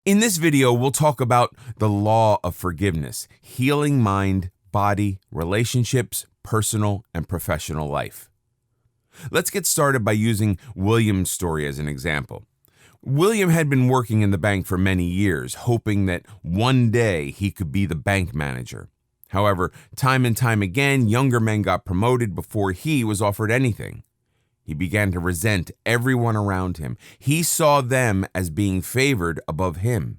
In this video, we'll talk about the law of forgiveness, healing mind, body, relationships, personal and professional life. Let's get started by using William's story as an example. William had been working in the bank for many years, hoping that one day he could be the bank manager. However, time and time again, younger men got promoted before he was offered anything. He began to resent everyone around him. He saw them as being favored above him.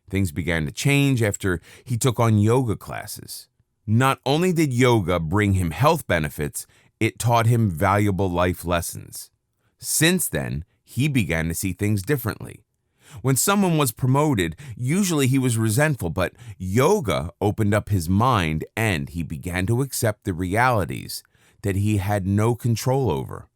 Things began to change after he took on yoga classes. Not only did yoga bring him health benefits, it taught him valuable life lessons. Since then, he began to see things differently. When someone was promoted, usually he was resentful, but yoga opened up his mind and he began to accept the realities that he had no control over.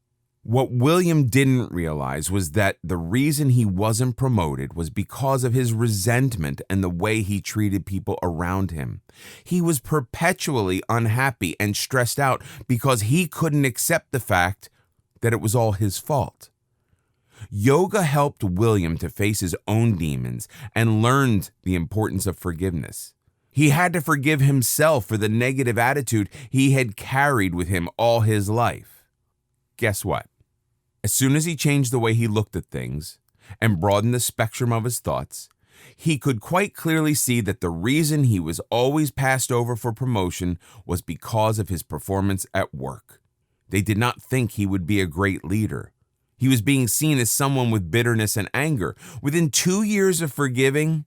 What William didn't realize was that the reason he wasn't promoted was because of his resentment and the way he treated people around him. He was perpetually unhappy and stressed out because he couldn't accept the fact that it was all his fault. Yoga helped William to face his own demons and learned the importance of forgiveness. He had to forgive himself for the negative attitude he had carried with him all his life. Guess what? As soon as he changed the way he looked at things and broadened the spectrum of his thoughts, he could quite clearly see that the reason he was always passed over for promotion was because of his performance at work. They did not think he would be a great leader. He was being seen as someone with bitterness and anger. Within 2 years of forgiving,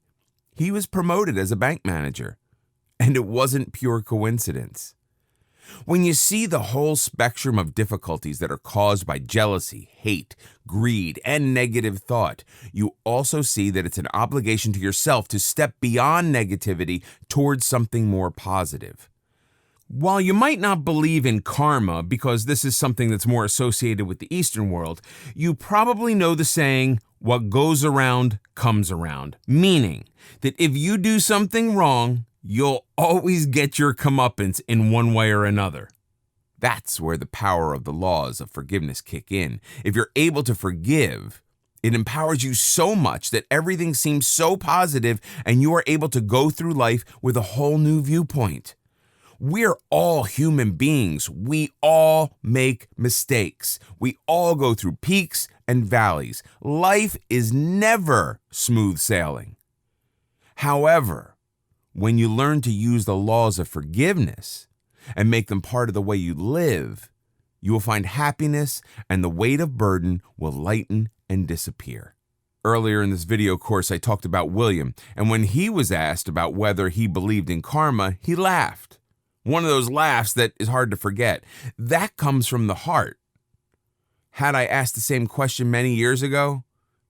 he was promoted as a bank manager. And it wasn't pure coincidence. When you see the whole spectrum of difficulties that are caused by jealousy, hate, greed, and negative thought, you also see that it's an obligation to yourself to step beyond negativity towards something more positive. While you might not believe in karma because this is something that's more associated with the Eastern world, you probably know the saying, "What goes around comes around," meaning that if you do something wrong, you'll always get your comeuppance in one way or another. That's where the power of the laws of forgiveness kick in. If you're able to forgive, it empowers you so much that everything seems so positive and you are able to go through life with a whole new viewpoint. We're all human beings. We all make mistakes. We all go through peaks and valleys. Life is never smooth sailing. However, when you learn to use the laws of forgiveness and make them part of the way you live, you will find happiness and the weight of burden will lighten and disappear. Earlier in this video course, I talked about William, and when he was asked about whether he believed in karma, he laughed. One of those laughs that is hard to forget. That comes from the heart. Had I asked the same question many years ago,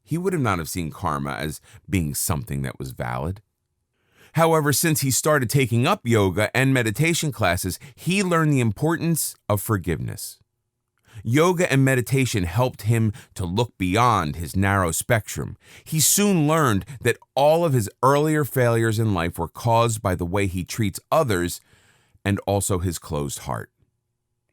he would have not have seen karma as being something that was valid. However, since he started taking up yoga and meditation classes, he learned the importance of forgiveness. Yoga and meditation helped him to look beyond his narrow spectrum. He soon learned that all of his earlier failures in life were caused by the way he treats others and also his closed heart.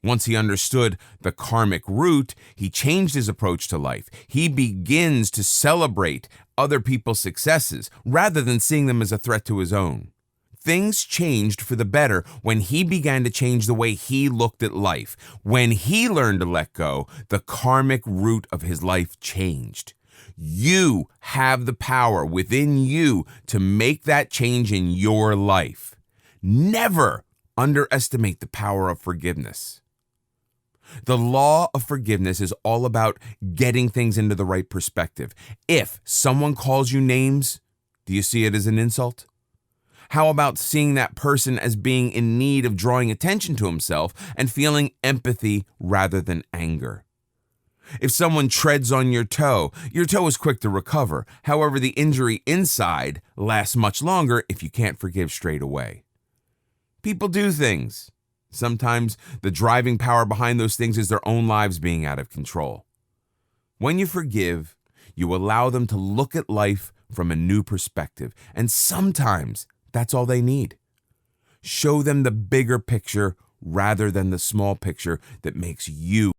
Once he understood the karmic root, he changed his approach to life. He begins to celebrate other people's successes rather than seeing them as a threat to his own. Things changed for the better when he began to change the way he looked at life. When he learned to let go, the karmic root of his life changed. You have the power within you to make that change in your life. Never underestimate the power of forgiveness. The law of forgiveness is all about getting things into the right perspective. If someone calls you names, do you see it as an insult? How about seeing that person as being in need of drawing attention to himself and feeling empathy rather than anger? If someone treads on your toe is quick to recover. However, the injury inside lasts much longer if you can't forgive straight away. People do things. Sometimes the driving power behind those things is their own lives being out of control. When you forgive, you allow them to look at life from a new perspective, and sometimes that's all they need. Show them the bigger picture rather than the small picture that makes you